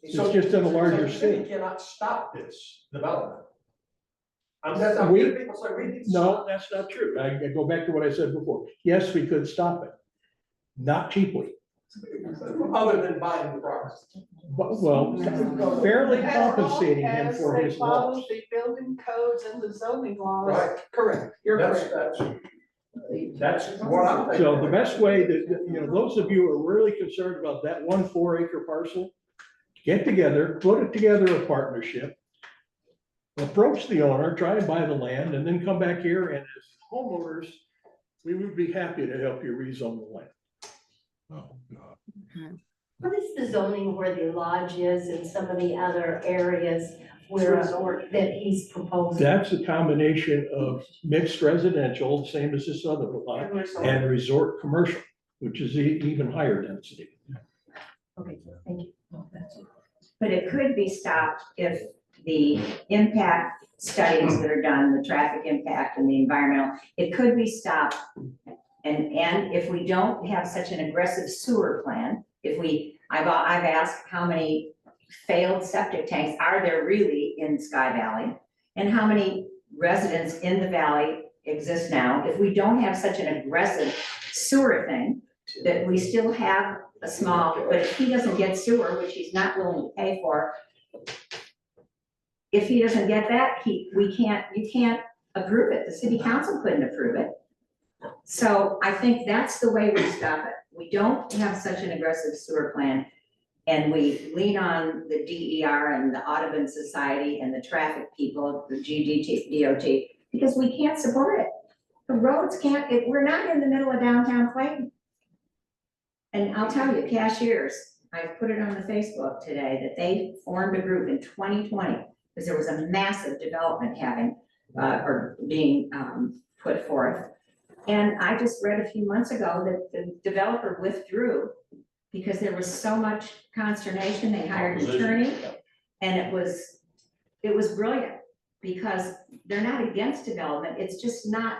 E: It's just on a larger
N: So the city
E: scale.
N: cannot stop this development. I'm
E: We-
N: hearing people say we need to
E: No,
N: stop.
E: that's not true. I go back to what I said before. Yes, we could stop it. Not cheaply,
N: Other than buying the property.
E: but, well, fairly compensating him for his loss.
M: As they follow the building codes and the zoning laws.
N: Right.
M: Correct, you're
N: That's,
M: correct.
N: that's what I'm thinking.
E: So the best way that, you know, those of you who are really concerned about that 1 4-acre parcel, get together, put it together a partnership, approach the owner, try and buy the land, and then come back here, and as homeowners, we would be happy to help you rezone the land.
F: Oh, God.
I: What is the zoning where the lodge is and some of the other areas where, that he's proposing?
E: That's a combination of mixed residential, the same as this other lot, and resort commercial, which is even higher density.
K: Okay, thank you. But it could be stopped if the impact studies that are done, the traffic impact and the environmental, it could be stopped. And if we don't have such an aggressive sewer plan, I've asked how many failed septic tanks are there really in Sky Valley? And how many residents in the valley exist now? If we don't have such an aggressive sewer thing, that we still have a small, but if he doesn't get sewer, which he's not willing to pay for, if he doesn't get that, you can't approve it. The city council couldn't approve it. So I think that's the way we stop it. We don't have such an aggressive sewer plan. And we lean on the DER and the Audubon Society and the traffic people, the DOT, because we can't support it. The roads can't, we're not in the middle of downtown Clayton. And I'll tell you, cashiers, I put it on the Facebook today, that they formed a group in 2020, because there was a massive development being put forth. And I just read a few months ago that the developer withdrew because there was so much consternation. They hired an attorney, and it was brilliant, because they're not against development, it's just not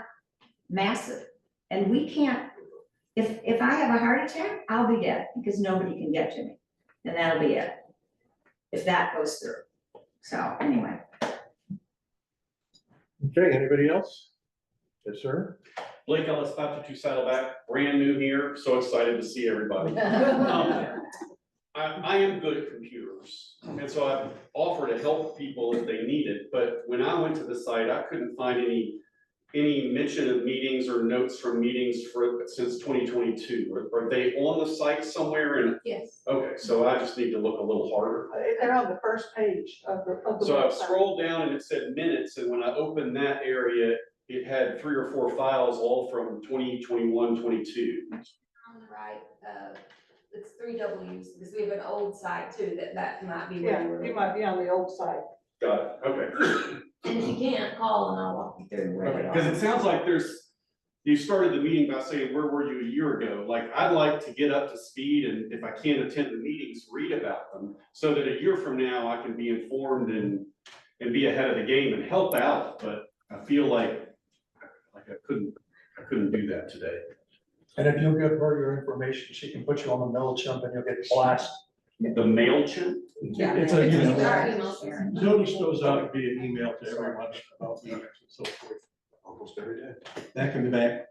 K: massive. And we can't, if I have a heart attack, I'll be dead, because nobody can get to me, and that'll be it, if that goes through. So anyway.
E: Okay, anybody else? Yes, sir.
O: Blake Ellis, 522 Saddleback, brand new here, so excited to see everybody. I am good at computers, and so I've offered to help people if they need it, but when I went to the site, I couldn't find any any mention of meetings or notes from meetings since 2022? Are they on the site somewhere? And
I: Yes.
O: okay, so I just need to look a little harder.
M: They're on the first page of the
O: So I've
M: website.
O: scrolled down and it said minutes, and when I opened that area, it had 3 or 4 files, all from 2021, 22.
P: On the right, it's 3 Ws, because we have an old site too, that might be where
M: Yeah,
P: you were.
M: you might be on the old site.
O: Got it, okay.
P: And if you can't, call and I'll walk you through where they
O: Because
P: are.
O: it sounds like you started the meeting by saying, where were you a year ago? Like, I'd like to get up to speed, and if I can't attend the meetings, read about them, so that a year from now, I can be informed and be ahead of the game and help out, but I feel like I couldn't do that today.
E: And if you'll give her your information, she can put you on the MailChimp and you'll get blast.
O: The MailChimp?
P: Yeah.
E: It's a,
P: Our email share.
E: notice goes out via email to everyone about meetings and so forth.
G: Almost every day.
E: That can be back.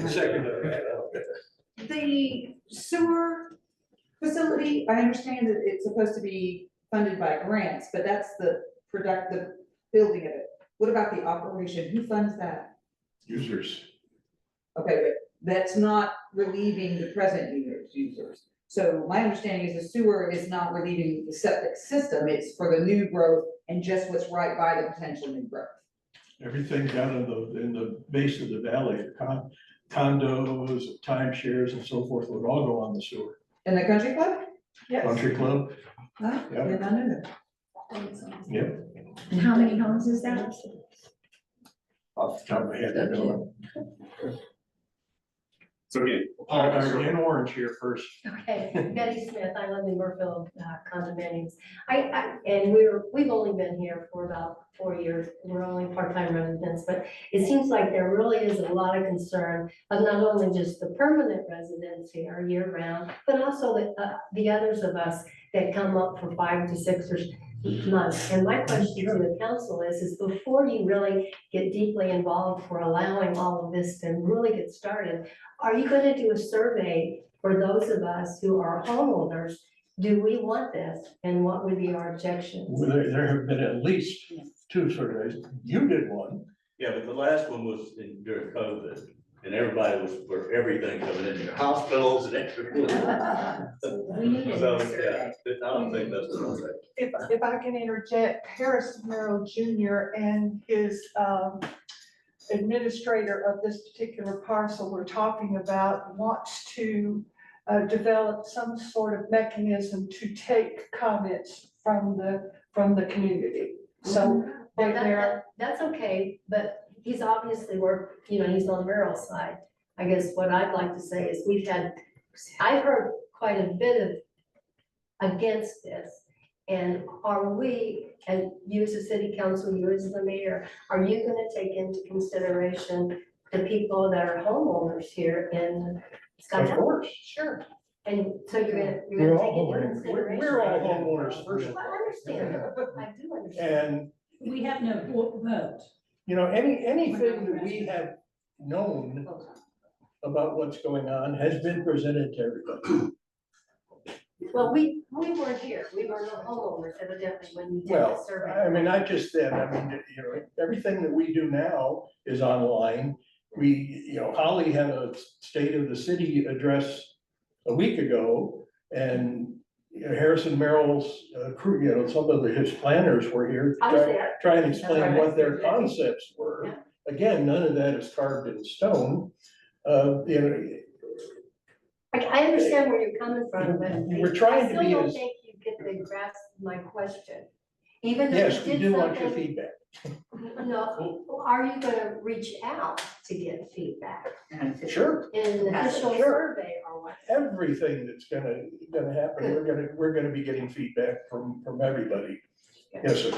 E: Second.
L: The sewer facility, I understand that it's supposed to be funded by grants, but that's the building of it. What about the operation? Who funds that?
E: Users.
L: Okay, but that's not relieving the present users. So my understanding is the sewer is not relieving the septic system, it's for the new growth and just what's right by the potential new growth.
E: Everything down in the base of the valley, condos, timeshares and so forth would all go on the sewer.
L: And the country club?
M: Yes.
E: Country club,
L: Huh?
E: Yeah.
L: Did not know that.
E: yep,
K: And how many homes is that?
E: off the top of my head, I don't know.
O: So again.
E: Are you in orange here first?
I: Okay, Betty Smith, I live in Burfield condominiums. And we've only been here for about 4 years, we're only part-time residents, but it seems like there really is a lot of concern of not only just the permanent residents here year-round, but also the others of us that come up for 5 to 6 months. And my question to the council is before you really get deeply involved for allowing all of this to really get started, are you gonna do a survey for those of us who are homeowners? Do we want this? And what would be our objections?
E: Well, there have been at least 2 surveys. You did one.
Q: Yeah, but the last one was during COVID, and everybody was for everything coming in here, hospitals and everything.
K: We need a
Q: So,
K: survey.
Q: yeah, I don't think that's what I'm saying.
M: If I can interject, Harris Merrill Jr. and his administrator of this particular parcel we're talking about wants to develop some sort of mechanism to take comments from the community. So
I: Well,
M: they're,
I: that's okay, but he's obviously he's on Merrill's side. I guess what I'd like to say is I've heard quite a bit of against this. And are we, and you as a city council, you as the mayor, are you gonna take into consideration the people that are homeowners here in Sky
E: Of
I: Hill?
E: course.
I: Sure. And so you're gonna
E: We're
I: take
E: all
I: it into
E: homeowners.
I: consideration?
E: We're all homeowners first.
I: Well, I understand, I do understand.
E: And,
K: We have no vote.
E: anything that we have known about what's going on has been presented to everybody.
I: Well, we weren't here, we were not homeowners evidently when you did the
E: Well,
I: survey.
E: I mean, not just then, everything that we do now is online. Holly had a state of the city address a week ago, and Harrison Merrill's crew, some of his planners were here
I: I was there.
E: trying to explain what their concepts were. Again, none of that is carved in stone.
I: I understand where you're coming from, but
E: We're trying
I: I
E: to
I: still
E: be
I: don't
E: as,
I: think you get the grasp of my question. Even though
E: yes,
I: you
E: we
I: did
E: do want your
I: something,
E: feedback.
I: no, are you gonna reach out to get feedback
E: Sure.
I: in an official
E: Sure.
I: survey or what?
E: Everything that's gonna happen, we're gonna be getting feedback from everybody. Yes, sir.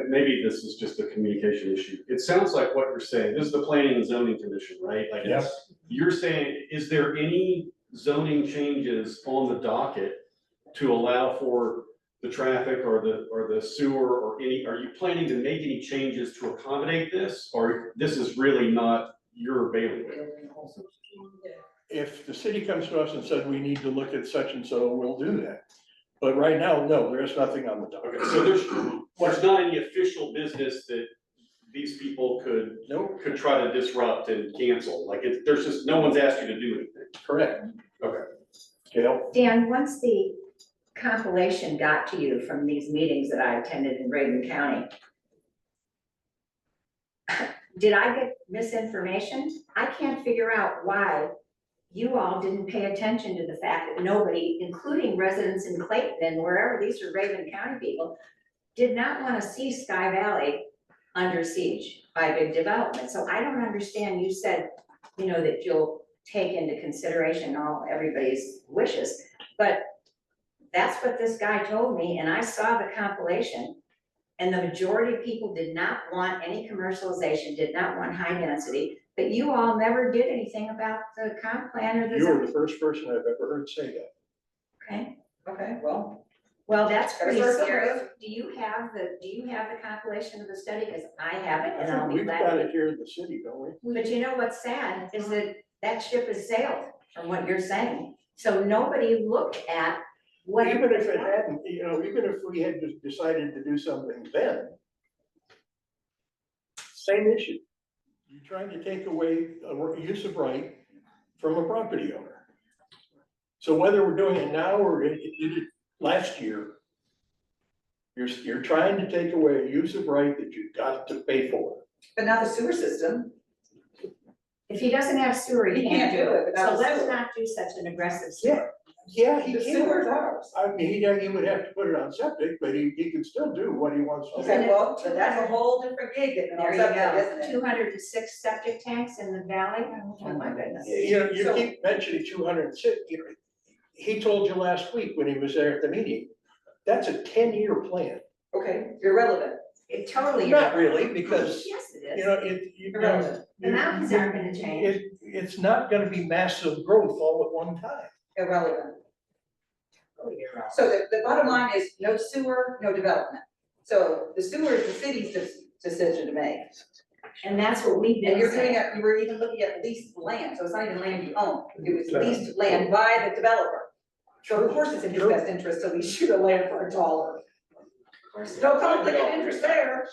O: Maybe this is just a communication issue. It sounds like what you're saying, this is the planning and zoning commission, right? Like
E: Yep.
O: you're saying, is there any zoning changes on the docket to allow for the traffic or the sewer or are you planning to make any changes to accommodate this? Or this is really not your bailiwick?
E: If the city comes to us and said, we need to look at such and so, we'll do that. But right now, no, there's nothing on the docket.
O: Okay, so there's not any official business that these people could try to disrupt and cancel, like, there's just, no one's asked you to do anything.
B: Correct.
O: Okay.
B: Gail?
K: Dan, once the compilation got to you from these meetings that I attended in Raven County, did I get misinformation? I can't figure out why you all didn't pay attention to the fact that nobody, including residents in Clayton and wherever, these are Raven County people, did not want to see Sky Valley under siege by big development. So I don't understand. You said, you know, that you'll take into consideration everybody's wishes, but that's what this guy told me, and I saw the compilation. And the majority of people did not want any commercialization, did not want high density, but you all never did anything about the comp plan or the.
B: You were the first person I've ever heard say that.
K: Okay,
L: Okay, well.
K: well, that's pretty
L: Gotta start
K: scary.
L: somewhere.
K: Do you have the compilation of the study? Because I have it, and I'll be
B: We've got
K: glad.
B: it here in the city, don't we?
K: But you know what's sad is that that ship has sailed from what you're saying. So nobody looked at what.
B: Even if it hadn't, even if we had just decided to do something then, same issue. You're trying to take away a use of right from a property owner. So whether we're doing it now or did it last year, you're trying to take away a use of right that you got to pay for.
L: But now the sewer system,
K: If he doesn't have sewer, he can't do it.
L: without
K: So let's
L: sewer.
K: not do such an aggressive sewer.
B: Yeah, he
L: The
B: can.
L: sewer's ours.
B: I mean, he would have to put it on septic, but he can still do what he wants to do.
L: Okay, well, but that's a whole different gig getting
K: There
L: on
K: you
L: septic, isn't
K: go.
L: it?
K: 206 septic tanks in the valley. Oh my goodness.
B: You
L: So-
B: keep mentioning 206. He told you last week when he was there at the meeting, that's a 10-year plan.
L: Okay, irrelevant.
K: It totally.
B: Not really, because,
K: Yes, it is.
L: Irrelevant.
K: The mountains aren't gonna change.
B: It's not gonna be massive growth all at one time.
L: Irrelevant.
K: Totally irrelevant.
L: So the bottom line is no sewer, no development. So the sewer is the city's decision to make.
K: And that's what we've been
L: And you're doing
K: saying.
L: it, you were even looking at leased land, so it's not even land you own. It was leased land by the developer. So of course it's in his best interest to lease you the land for $1. No conflict of interest there.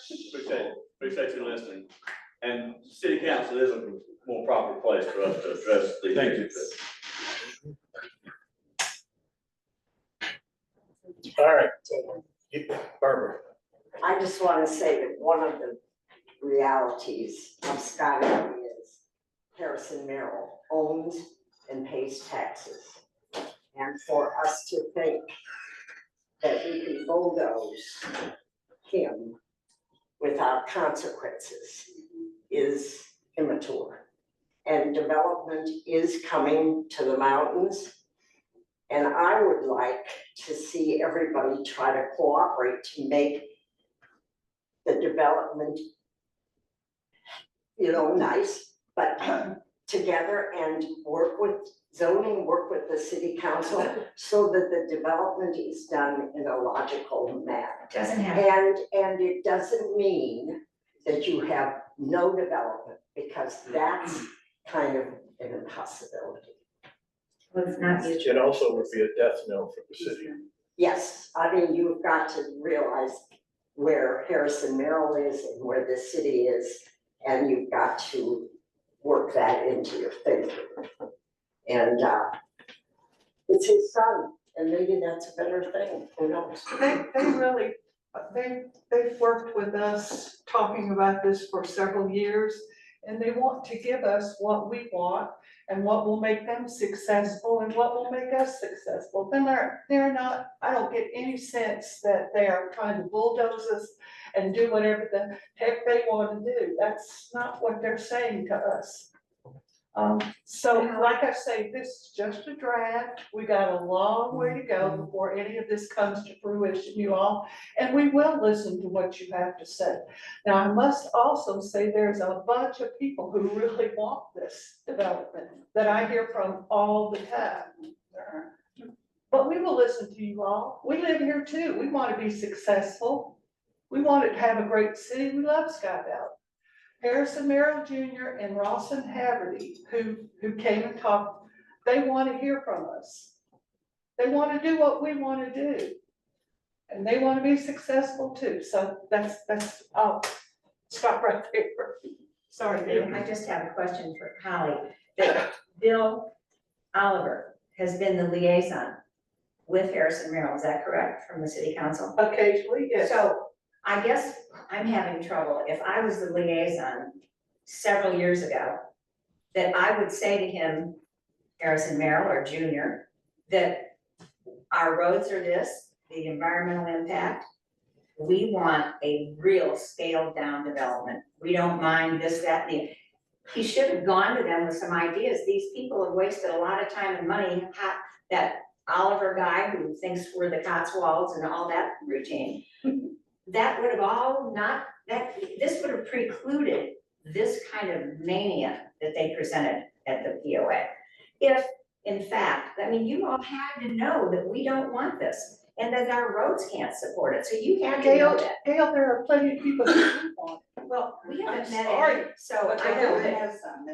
Q: Appreciate you listening. And city council is a more proper place for us to address these
A: Thank you.
Q: issues.
B: All right, Barbara.
H: I just want to say that one of the realities of Sky Valley is Harrison Merrill owns and pays taxes. And for us to think that we can bulldoze him without consequences is immature. And development is coming to the mountains. And I would like to see everybody try to cooperate to make the development, nice, but together and work with zoning, work with the city council so that the development is done in a logical manner.
K: Doesn't have.
H: And it doesn't mean that you have no development, because that's kind of an impossibility.
K: Well, it's not used.
B: It also would be a death knell for the city.
H: Yes, I mean, you've got to realize where Harrison Merrill is and where the city is, and you've got to work that into your thinking. And it's his son, and maybe that's a better thing, who knows?
M: They really, they've worked with us talking about this for several years, and they want to give us what we want and what will make them successful and what will make us successful. Then they're not, I don't get any sense that they are trying to bulldoze us and do whatever the heck they want to do. That's not what they're saying to us. So like I say, this is just a draft. We got a long way to go before any of this comes to fruition, you all, and we will listen to what you have to say. Now, I must also say there's a bunch of people who really want this development that I hear from all the time. But we will listen to you all. We live here too. We want to be successful. We want to have a great city. We love Sky Valley. Harrison Merrill Jr. and Rawson Haverty, who came and talked, they want to hear from us. They want to do what we want to do. And they want to be successful too. So that's all. Stop right there. Sorry, Dan.
K: I just have a question for Holly. That Bill Oliver has been the liaison with Harrison Merrill, is that correct, from the city council?
M: Occasionally, yes.
K: So I guess I'm having trouble, if I was the liaison several years ago, that I would say to him, Harrison Merrill or Junior, that our roads are this, the environmental impact. We want a real scaled down development. We don't mind this, that, and the. He should have gone to them with some ideas. These people have wasted a lot of time and money. That Oliver guy who thinks we're the Cotswolds and all that routine. That would have all not, this would have precluded this kind of mania that they presented at the POA. If, in fact, I mean, you all had to know that we don't want this and that our roads can't support it, so you had to know that.
M: Gail, there are plenty of people who do want it.
K: Well, we haven't
M: I'm
K: met
M: sorry,
K: any, so
J: But
K: I know
J: I
K: that
J: have some,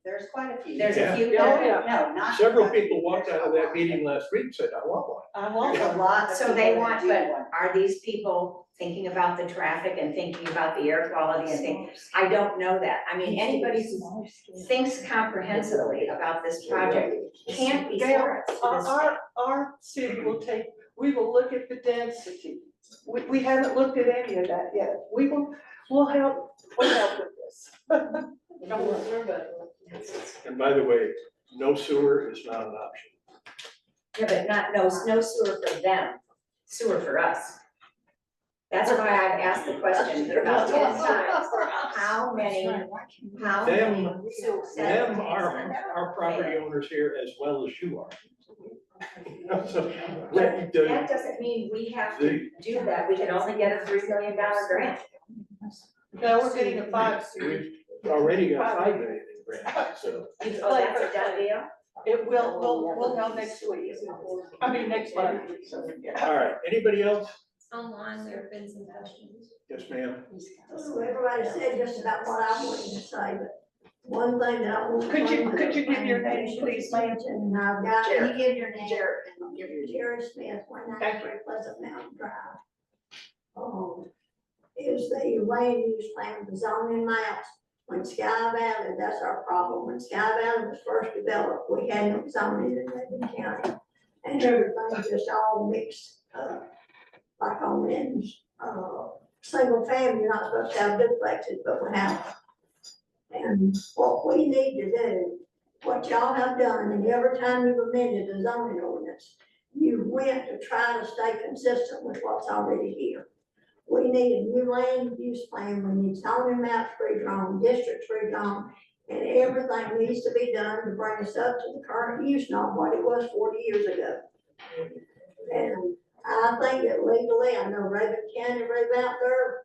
J: there's quite a few.
K: there's a few.
M: Yeah, yeah.
J: No, not.
B: Several people walked out of that meeting last week and said, I want one.
M: I want
J: There's a
M: one.
J: lot. of
K: So they
J: people that
K: want,
J: do
K: but
J: want.
K: are these people thinking about the traffic and thinking about the air quality and things? I don't know that. I mean, anybody who thinks comprehensively about this project can't be
M: Gail,
K: for it to this day.
M: our city will we will look at the density. We haven't looked at any of that yet. We'll help with this.
B: And by the way, no sewer is not an option.
K: Yeah, but no sewer for them, sewer for us. That's why I've asked the question about 10 times. How many
B: Them are our property owners here as well as you are. So,
K: But that doesn't mean we have to do that. We can only get a $3 million grant.
M: Now we're getting a 5.
B: We've already got 5 million in grants, so.
K: Oh, that's a done deal?
M: We'll know next week. I mean, next month. So, yeah.
B: All right, anybody else?
P: Online, there have been some questions.
B: Yes, ma'am.
H: So everybody said just about what I wanted to say, but one thing that I want.
M: Could you give your name, please, ma'am?
H: And I've got,
M: Jerry.
H: you give your name. Jerry. And I'll give you Jerry Smith, 193 Pleasant Mountain Drive. Is the land use plan, the zoning maps. When Sky Valley, that's our problem. When Sky Valley was first developed, we had no zoning in Lebanon County. And everything just all mixed up. Like on in, single family, you're not supposed to have duplexes, but we have. And what we need to do, what y'all have done, and every time you've amended the zoning ordinance, you went to try to stay consistent with what's already here. We need a new land use plan, we need zoning maps redrawn, districts redrawn, and everything needs to be done to bring us up to the current use, not what it was 40 years ago. And I think that legally, I know Raven County, right out there,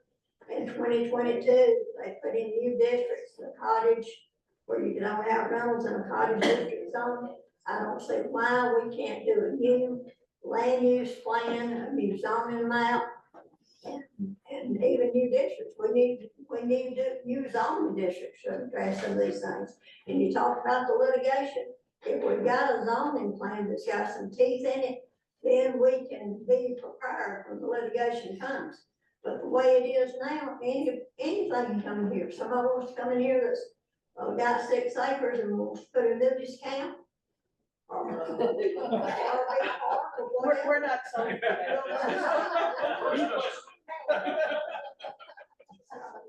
H: in 2022, they put in new districts, the cottage, where you can only have rentals in a cottage district zone. I don't see why we can't do a new land use plan, a new zoning map, and even new districts. We need new zoning districts to address some of these things. And you talk about the litigation, if we've got a zoning plan that's got some teeth in it, then we can be prepared when the litigation comes. But the way it is now, anything can come in here. Somebody wants to come in here that's got 6 acres and wants to put a nudist camp. Or
M: We're not sorry.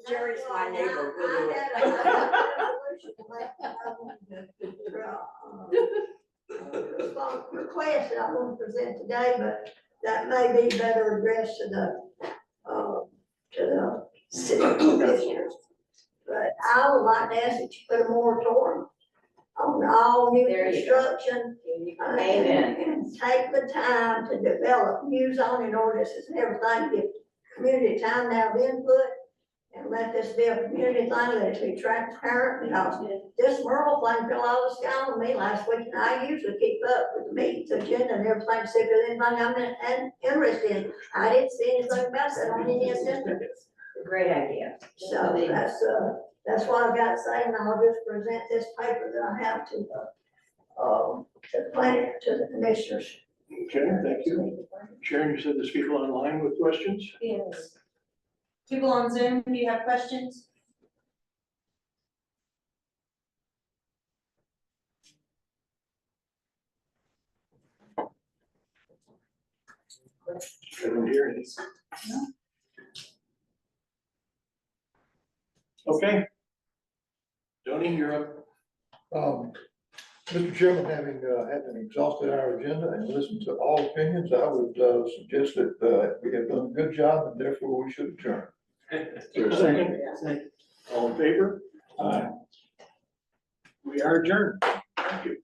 H: Jerry's my neighbor. Request that I want to present today, but that may be better addressed to the city commissioners. But I would like to ask that you put a moratorium on all new
K: There you go.
H: construction.
K: Amen.
H: And take the time to develop new zoning ordinances and everything, give community time to have input. And let this be a community thing, let it be transparent, because this Merle thing fell out of the sky on me last week, and I usually keep up with the meetings agenda and everything, to see if there's anything I'm interested in. I didn't see anything about that on any agenda.
K: Great idea.
H: So that's what I've got to say, and I'll just present this paper that I have to the planning, to the commissioners.
B: Okay, thank you. Sharon, you said there's people online with questions?
P: Yes. People on Zoom, do you have questions?
B: I don't hear any. Okay. Tony, you're up.
E: Mr. Chairman, having exhausted our agenda and listened to all opinions, I would suggest that we have done a good job and therefore we should adjourn.
B: Is there a second? All in favor? Aye. We are adjourned. Thank you.